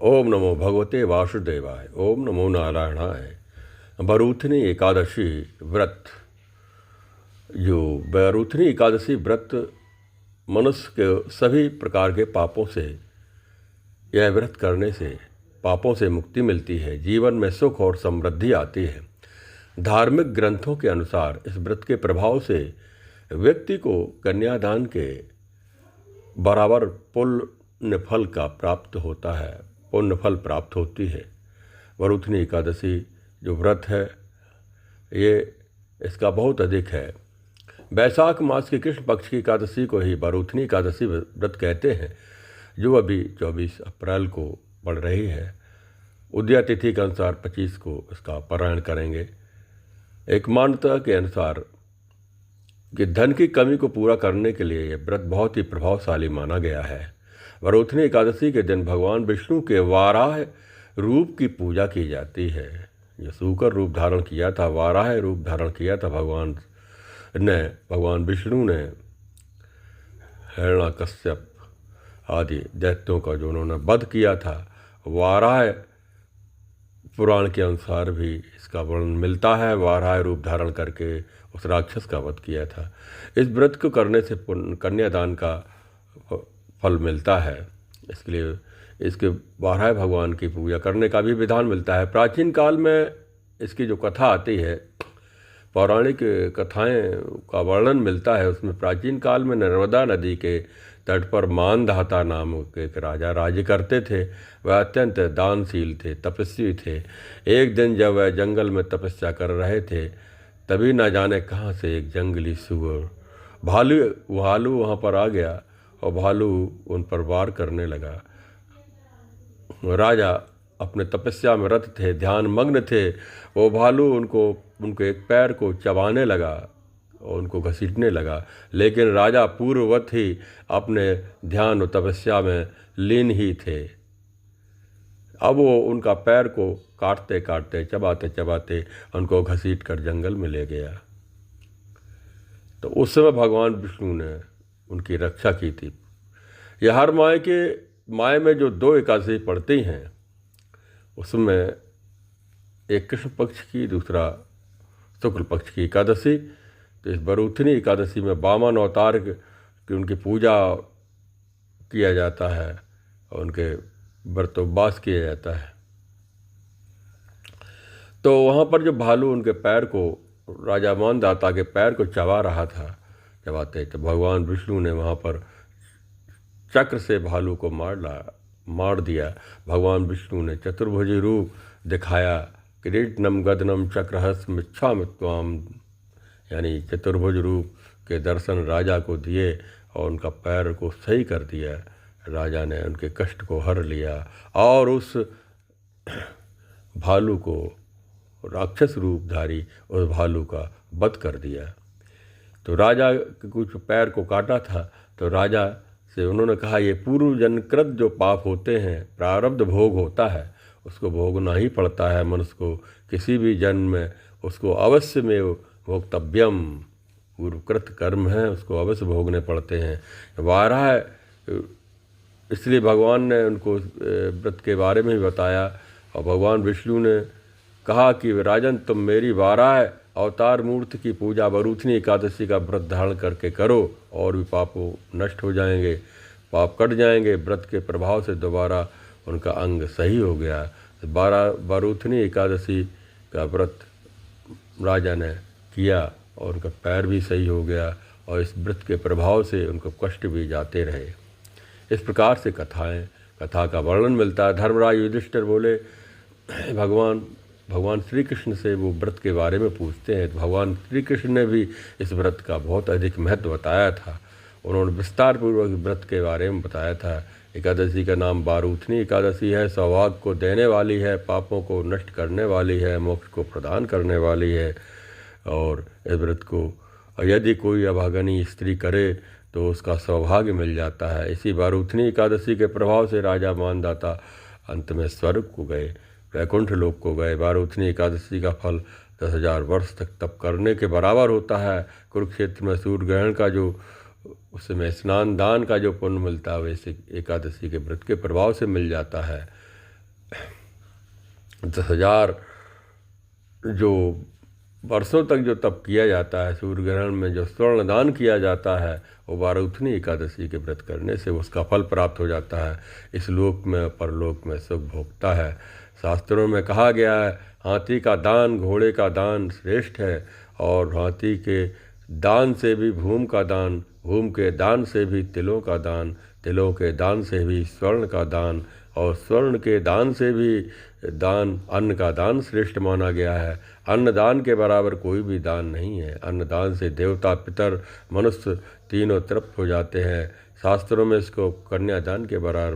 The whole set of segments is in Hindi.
ओम नमो भगवते वासुदेवाय। ओम नमो नारायणाय। बरूथनी एकादशी व्रत। जो बरूथनी एकादशी व्रत मनुष्य के सभी प्रकार के पापों से, यह व्रत करने से पापों से मुक्ति मिलती है, जीवन में सुख और समृद्धि आती है। धार्मिक ग्रंथों के अनुसार इस व्रत के प्रभाव से व्यक्ति को कन्यादान के बराबर पुण्य फल का प्राप्त होता है, पुण्य फल प्राप्त होती है। बरूथनी एकादशी जो व्रत है ये इसका बहुत अधिक है। वैशाख मास की कृष्ण पक्ष की एकादशी को ही बरूथनी एकादशी व्रत कहते हैं, जो अभी 24 अप्रैल को पड़ रही है। उदया तिथि के अनुसार 25 को इसका पारायण करेंगे। एक मान्यता के अनुसार कि धन की कमी को पूरा करने के लिए यह व्रत बहुत ही प्रभावशाली माना गया है। बरूथनी एकादशी के दिन भगवान विष्णु के वाराह रूप की पूजा की जाती है। जो सूकर रूप धारण किया था, वाराह रूप धारण किया था भगवान विष्णु ने हिरण्यकश्यप आदि दैत्यों का जो उन्होंने वध किया था, वाराह पुराण के अनुसार भी इसका वर्णन मिलता है। वाराह रूप धारण करके उस राक्षस का वध किया था। इस व्रत को करने से कन्यादान का फल मिलता है, इसके लिए इसके वाराह भगवान की पूजा करने का भी विधान मिलता है। प्राचीन काल में इसकी जो कथा आती है, पौराणिक कथाएं का वर्णन मिलता है। उसमें प्राचीन काल में नर्मदा नदी के तट पर मानधाता नाम के एक राजा राज्य करते थे। वह अत्यंत दानशील थे, तपस्वी थे। एक दिन जब वह जंगल में तपस्या कर रहे थे, तभी न जाने कहाँ से एक जंगली सुअर भालू वहाँ पर आ गया और भालू उन पर वार करने लगा। राजा अपने तपस्या में रत थे, ध्यान मग्न थे। वो भालू उनके एक पैर को चबाने लगा और उनको घसीटने लगा, लेकिन राजा पूर्ववत ही अपने ध्यान और तपस्या में लीन ही थे। अब वो उनका पैर को काटते काटते, चबाते चबाते उनको घसीट कर जंगल में ले गया। तो उस समय भगवान विष्णु ने उनकी रक्षा की थी। यह हर माह में जो 2 एकादशी पड़ती हैं, उसमें एक कृष्ण पक्ष की, दूसरा शुक्ल पक्ष की एकादशी। तो इस बरूथनी एकादशी में वामन अवतार की उनकी पूजा किया जाता है और उनके व्रतोपवास किया जाता है। तो वहाँ पर जो भालू उनके पैर को, राजा मानधाता के पैर को चबा रहा था, चबाते तो भगवान विष्णु ने वहाँ पर चक्र से भालू को मार दिया। भगवान विष्णु ने चतुर्भुज रूप दिखाया। किरीटनम गदनम चक्रहस्मिच्छामि त्वाम, यानी चतुर्भुज रूप के दर्शन राजा को दिए और उनका पैर को सही कर दिया। राजा ने उनके कष्ट को हर लिया और उस भालू को, राक्षस रूपधारी उस भालू का वध कर दिया। तो राजा के कुछ पैर को काटा था, तो राजा से उन्होंने कहा, ये पूर्व जन्मकृत जो पाप होते हैं, प्रारब्ध भोग होता है, उसको भोगना ही पड़ता है मनुष्य को। किसी भी जन्म में उसको अवश्य में भोक्तव्यम, पूर्वकृत कर्म है, उसको अवश्य भोगने पड़ते हैं। वाराह, इसलिए भगवान ने उनको व्रत के बारे में भी बताया। और भगवान विष्णु ने कहा कि राजन, तुम मेरी वाराह अवतार मूर्ति की पूजा बरूथनी एकादशी का व्रत धारण करके करो और भी पापों नष्ट हो जाएंगे, पाप कट जाएंगे। व्रत के प्रभाव से दोबारा उनका अंग सही हो गया। बरूथनी एकादशी का व्रत राजा ने किया और उनका पैर भी सही हो गया और इस व्रत के प्रभाव से उनको कष्ट भी जाते रहे। इस प्रकार से कथा का वर्णन मिलता है। धर्मराज युधिष्ठिर बोले, भगवान श्री कृष्ण से वो व्रत के बारे में पूछते हैं। तो भगवान श्री कृष्ण ने भी इस व्रत का बहुत अधिक महत्व बताया था। उन्होंने विस्तार पूर्वक व्रत के बारे में बताया था। एकादशी का नाम बरूथनी एकादशी है। सौभाग्य को देने वाली है, पापों को नष्ट करने वाली है, मोक्ष को प्रदान करने वाली है। और इस व्रत को यदि कोई अभागनी स्त्री करे तो उसका सौभाग्य मिल जाता है। इसी बरूथनी एकादशी के प्रभाव से राजा मानधाता अंत में स्वर्ग को गए, वैकुंठ लोक को गए। बरूथनी एकादशी का फल 10,000 वर्ष तक तप करने के बराबर होता है। कुरुक्षेत्र में सूर्य ग्रहण का जो उसमें स्नान दान का जो पुण्य मिलता है, वैसे एकादशी के व्रत के प्रभाव से मिल जाता है। 10,000 जो वर्षों तक जो तप किया जाता है, सूर्य ग्रहण में जो स्वर्ण दान किया जाता है, वो बारूथनी एकादशी के व्रत करने से उसका फल प्राप्त हो जाता है। इस लोक में परलोक में सुख भोगता है। शास्त्रों में कहा गया है, हाथी का दान घोड़े का दान श्रेष्ठ है, और हाथी के दान से भी भूमि का दान, भूमि के दान से भी तिलों का दान, तिलों के दान से भी स्वर्ण का दान, और स्वर्ण के दान से भी दान अन्न का दान श्रेष्ठ माना गया है। अन्नदान के बराबर कोई भी दान नहीं है। अन्नदान से देवता पितर मनुष्य तीनों तृप्त हो जाते हैं। शास्त्रों में इसको कन्यादान के बराबर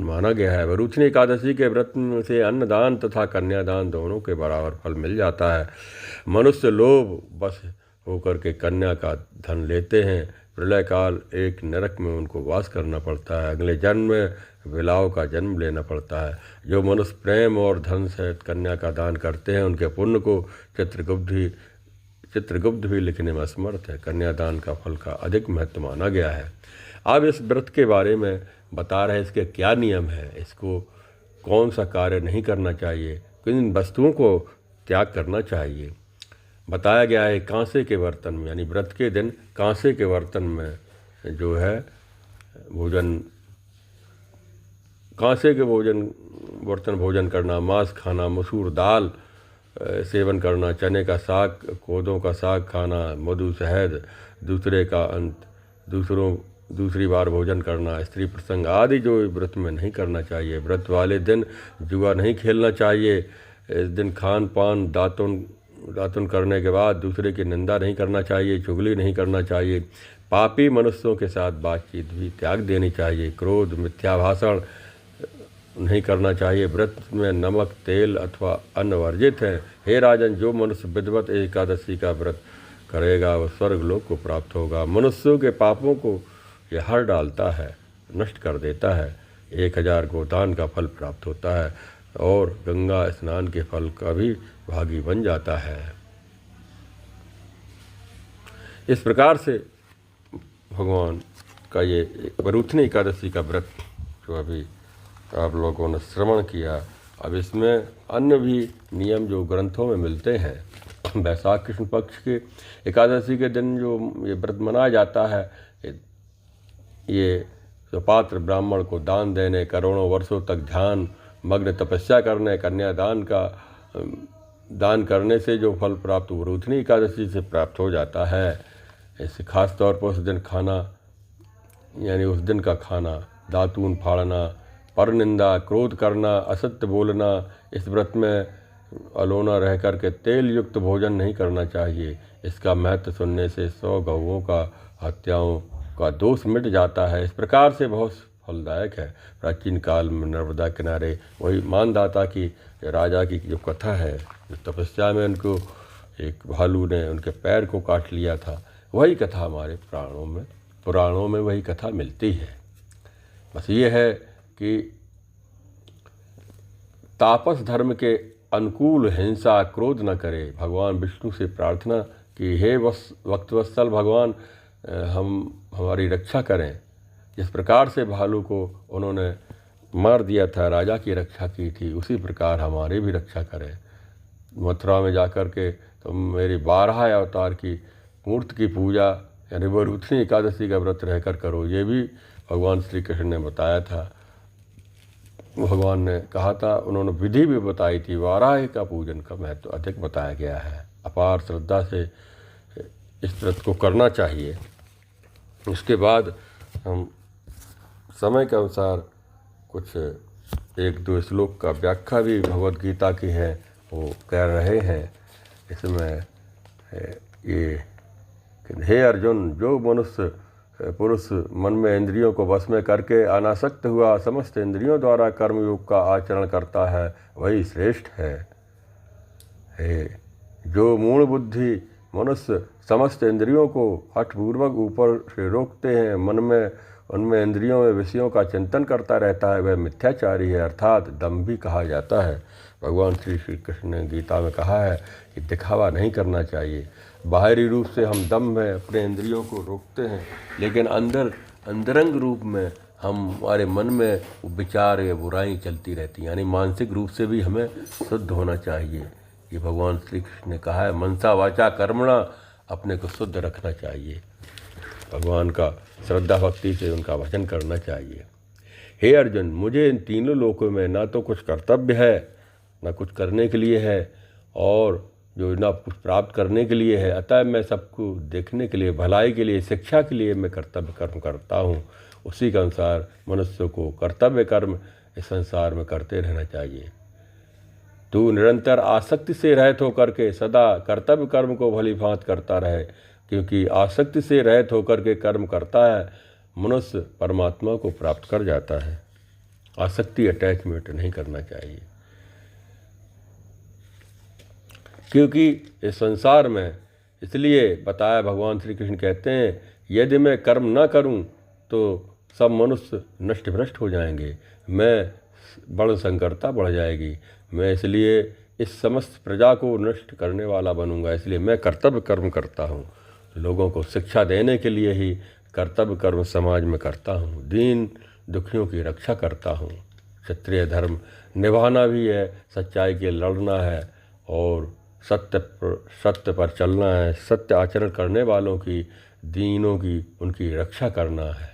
माना गया है। वरूथनी एकादशी के व्रत से अन्नदान तथा कन्यादान दोनों के बराबर फल मिल जाता है। मनुष्य लोभ बस होकर के कन्या का धन लेते हैं। प्रलय काल एक नरक में उनको वास करना पड़ता है। अगले जन्म में विलाव का जन्म लेना पड़ता है। जो मनुष्य प्रेम और धन से कन्या का दान करते हैं, उनके पुण्य को चित्रगुप्त भी लिखने में असमर्थ है। कन्यादान का फल का अधिक महत्व माना गया है। अब इस व्रत के बारे में बता रहे, इसके क्या नियम है, इसको कौन सा कार्य नहीं करना चाहिए, किन वस्तुओं को त्याग करना चाहिए। बताया गया है कांसे के बर्तन में, यानी व्रत के दिन कांसे के बर्तन में जो है भोजन, कांसे के बर्तन भोजन करना, मांस खाना, मसूर दाल सेवन करना, चने का साग, कोदों का साग खाना, मधु शहद, दूसरे का अंत, दूसरी बार भोजन करना, स्त्री प्रसंग आदि जो व्रत में नहीं करना चाहिए। व्रत वाले दिन जुआ नहीं खेलना चाहिए। इस दिन खान पान दातुन करने के बाद दूसरे की निंदा नहीं करना चाहिए, चुगली नहीं करना चाहिए। पापी मनुष्यों के साथ बातचीत भी त्याग देनी चाहिए। क्रोध, मिथ्या भाषण नहीं करना चाहिए। व्रत में नमक, तेल अथवा अन्न वर्जित है। हे राजन, जो मनुष्य विधिवत एकादशी का व्रत करेगा वह स्वर्ग लोक को प्राप्त होगा। मनुष्यों के पापों को यह हर डालता है, नष्ट कर देता है। 1000 गोदान का फल प्राप्त होता है और गंगा स्नान के फल का भी भागी बन जाता है। इस प्रकार से भगवान का ये वरूथनी एकादशी का व्रत जो अभी आप लोगों ने श्रवण किया, अब इसमें अन्य भी नियम जो ग्रंथों में मिलते हैं। वैशाख कृष्ण पक्ष के एकादशी के दिन जो ये व्रत मनाया जाता है, ये सुपात्र ब्राह्मण को दान देने, करोड़ों वर्षों तक ध्यान मग्न तपस्या करने, कन्यादान का दान करने से जो फल प्राप्त वरूथनी एकादशी से प्राप्त हो जाता है। इससे खास तौर पर उस दिन खाना, यानी उस दिन का खाना, दातून फाड़ना, परनिंदा, क्रोध करना, असत्य बोलना, इस व्रत में अलोना रह कर के तेल युक्त भोजन नहीं करना चाहिए। इसका महत्व सुनने से 100 गौओं का हत्याओं का दोष मिट जाता है। इस प्रकार से बहुत फलदायक है। प्राचीन काल में नर्मदा किनारे वही मानदाता की राजा की जो कथा है, जो तपस्या में उनको एक भालू ने उनके पैर को काट लिया था, वही कथा हमारे पुराणों में वही कथा मिलती है। बस ये है कि तापस धर्म के अनुकूल हिंसा क्रोध न करे। भगवान विष्णु से प्रार्थना कि हे वक्तवत्सल भगवान, हमारी रक्षा करें। जिस प्रकार से भालू को उन्होंने मार दिया था, राजा की रक्षा की थी, उसी प्रकार हमारी भी रक्षा करें। मथुरा में जाकर के तुम मेरी 12 अवतार की मूर्ति की पूजा, यानी वरूथनी एकादशी का व्रत रहकर करो। ये भी भगवान श्री कृष्ण ने बताया था। भगवान ने कहा था, उन्होंने विधि भी बताई थी। वाराह का पूजन का महत्व अधिक बताया गया है। अपार श्रद्धा से इस व्रत को करना चाहिए। इसके बाद हम समय के अनुसार कुछ 1-2 श्लोक का व्याख्या भी भगवद गीता की है, वो कह रहे हैं। इसमें ये हे अर्जुन, जो मनुष्य पुरुष मन में इंद्रियों को वश में करके अनासक्त हुआ समस्त इंद्रियों द्वारा कर्मयोग का आचरण करता है, वही श्रेष्ठ है। जो मूढ़ बुद्धि मनुष्य समस्त इंद्रियों को हठपूर्वक ऊपर से रोकते हैं, मन में उनमें इंद्रियों में विषयों का चिंतन करता रहता है, वह मिथ्याचारी है, अर्थात दंभी कहा जाता है। भगवान श्री कृष्ण ने गीता में कहा है कि दिखावा नहीं करना चाहिए। बाहरी रूप से हम दम में अपने इंद्रियों को रोकते हैं, लेकिन अंदरंग रूप में हमारे मन में विचार या बुराई चलती रहती हैं, यानी मानसिक रूप से भी हमें शुद्ध होना चाहिए। ये भगवान श्री कृष्ण ने कहा है, मनसा वाचा कर्मणा, अपने को शुद्ध रखना चाहिए, भगवान का श्रद्धा भक्ति से उनका भजन करना चाहिए। हे अर्जुन, मुझे इन तीनों लोकों में ना तो कुछ कर्तव्य है, ना कुछ करने के लिए है, और जो ना कुछ प्राप्त करने के लिए है, अतः मैं सबको देखने के लिए, भलाई के लिए, शिक्षा के लिए मैं कर्तव्य कर्म करता हूँ। उसी के अनुसार मनुष्य को कर्तव्य कर्म इस संसार में करते रहना चाहिए। तू निरंतर आसक्ति से रहित होकर के सदा कर्तव्य कर्म को भली भांति करता रहे, क्योंकि आसक्ति से रहित होकर के कर्म करता है मनुष्य परमात्मा को प्राप्त कर जाता है। आसक्ति, अटैचमेंट नहीं करना चाहिए, क्योंकि इस संसार में इसलिए बताया, भगवान श्री कृष्ण कहते हैं, यदि मैं कर्म न करूं तो सब मनुष्य नष्ट भ्रष्ट हो जाएंगे, मैं बड़ संकरता बढ़ जाएगी, मैं इसलिए इस समस्त प्रजा को नष्ट करने वाला बनूंगा, इसलिए मैं कर्तव्य कर्म करता हूँ। लोगों को शिक्षा देने के लिए ही कर्तव्य कर्म समाज में करता हूँ, दीन दुखियों की रक्षा करता हूँ। क्षत्रिय धर्म निभाना भी है, सच्चाई के लड़ना है, और सत्य पर चलना है, सत्य आचरण करने वालों की, दीनों की, उनकी रक्षा करना है।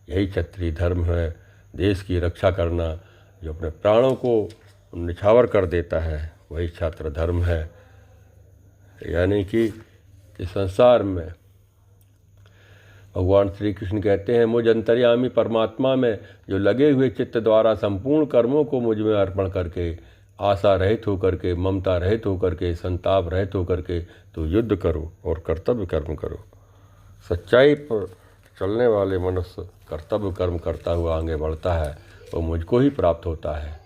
यही क्षत्रिय धर्म है, देश की रक्षा करना, जो अपने प्राणों को निछावर कर देता है, वही छात्र धर्म है। यानी कि इस संसार में भगवान श्री कृष्ण कहते हैं, मुझ अंतर्यामी परमात्मा में जो लगे हुए चित्त द्वारा संपूर्ण कर्मों को मुझ में अर्पण करके, आशा रहित होकर के, ममता रहित होकर के, संताप रहित होकर के तो युद्ध करो और कर्तव्य कर्म करो। सच्चाई पर चलने वाले मनुष्य कर्तव्य कर्म करता हुआ आगे बढ़ता है, वो मुझको ही प्राप्त होता है।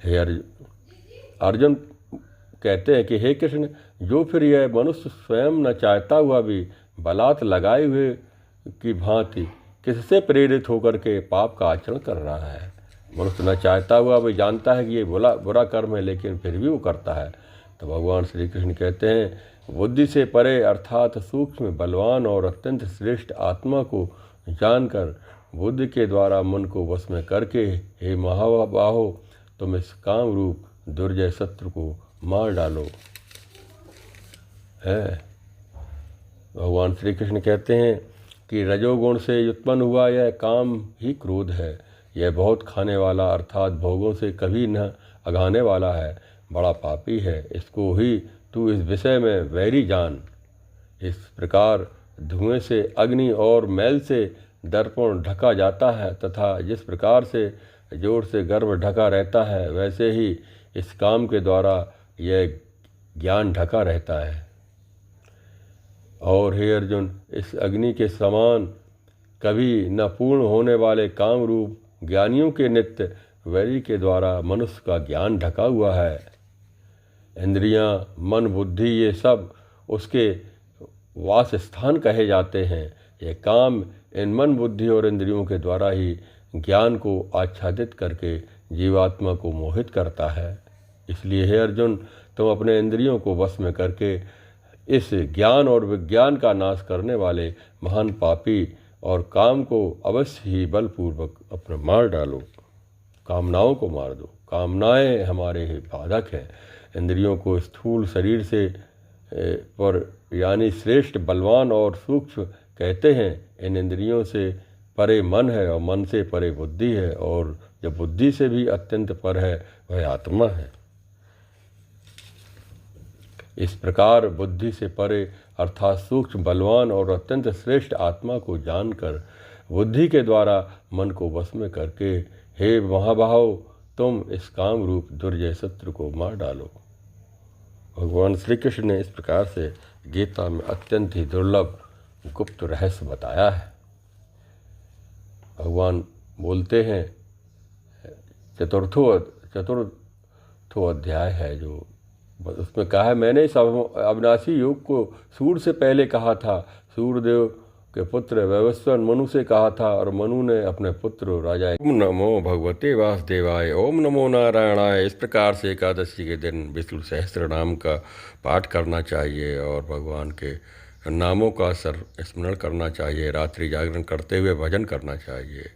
हे अर्जुन कहते हैं कि हे कृष्ण, जो फिर यह मनुष्य स्वयं न चाहता हुआ भी बलात् लगाए हुए की भांति किससे प्रेरित होकर के पाप का आचरण कर रहा है। मनुष्य न चाहता हुआ भी जानता है कि ये बुरा कर्म है, लेकिन फिर भी वो करता है। तो भगवान श्री कृष्ण कहते हैं, बुद्धि से परे अर्थात सूक्ष्म, बलवान और अत्यंत श्रेष्ठ आत्मा को जानकर बुद्धि के द्वारा मन को वश में करके, हे महाबाहो, तुम इस काम रूप दुर्जय शत्रु को मार डालो। है भगवान श्री कृष्ण कहते हैं कि रजोगुण से उत्पन्न हुआ यह काम ही क्रोध है। यह बहुत खाने वाला अर्थात भोगों से कभी न अघाने वाला है, बड़ा पापी है। इसको ही तू इस विषय में वैरी जान। इस प्रकार धुएं से, अग्नि और मैल से दर्पण ढका जाता है, तथा जिस प्रकार से जोर से गर्भ ढका रहता है, वैसे ही इस काम के द्वारा यह ज्ञान ढका रहता है। और हे अर्जुन, इस अग्नि के समान कभी न पूर्ण होने वाले काम रूप ज्ञानियों के नित्य वैरी के द्वारा मनुष्य का ज्ञान ढका हुआ है। इंद्रियां, मन, बुद्धि, ये सब उसके वास स्थान कहे जाते हैं। यह काम इन मन, बुद्धि और इंद्रियों के द्वारा ही ज्ञान को आच्छादित करके जीवात्मा को मोहित करता है। इसलिए हे अर्जुन, तुम अपने इंद्रियों को वश में करके इस ज्ञान और विज्ञान का नाश करने वाले महान पापी और काम को अवश्य ही बलपूर्वक अपना मार डालो। कामनाओं को मार दो। कामनाएं हमारे ही बाधक हैं। इंद्रियों को स्थूल शरीर से पर यानी श्रेष्ठ, बलवान और सूक्ष्म कहते हैं। इन इंद्रियों से परे मन है और मन से परे बुद्धि है, और जब बुद्धि से भी अत्यंत पर है वह आत्मा है। इस प्रकार बुद्धि से परे अर्थात सूक्ष्म, बलवान और अत्यंत श्रेष्ठ आत्मा को जानकर बुद्धि के द्वारा मन को वश में करके, हे महाबाहो, तुम इस काम रूप दुर्जय शत्रु को मार डालो। भगवान श्री कृष्ण ने इस प्रकार से गीता में अत्यंत ही दुर्लभ गुप्त रहस्य बताया है। भगवान बोलते हैं, चतुर्थो अध्याय है जो, उसमें कहा है, मैंने इस अविनाशी योग को सूर्य से पहले कहा था। सूर्यदेव के पुत्र वैवस्वत मनु से कहा था, और मनु ने अपने पुत्र राजा। ओम नमो भगवते वासुदेवाय, ओम नमो नारायणाय। इस प्रकार से एकादशी के दिन विष्णु सहस्त्र नाम का पाठ करना चाहिए और भगवान के नामों का स्मरण करना चाहिए, रात्रि जागरण करते हुए भजन करना चाहिए।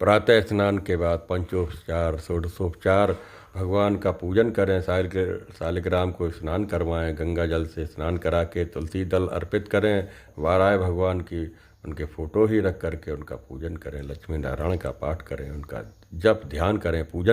प्रातः स्नान के बाद पंचोपचार षोडशोपचार भगवान का पूजन करें, शालिग्राम को स्नान करवाएं, गंगा जल से स्नान करा के तुलसी दल अर्पित करें, वाराय भगवान की उनके फ़ोटो ही रख करके उनका पूजन करें, लक्ष्मी नारायण का पाठ करें, उनका जप ध्यान करें, पूजन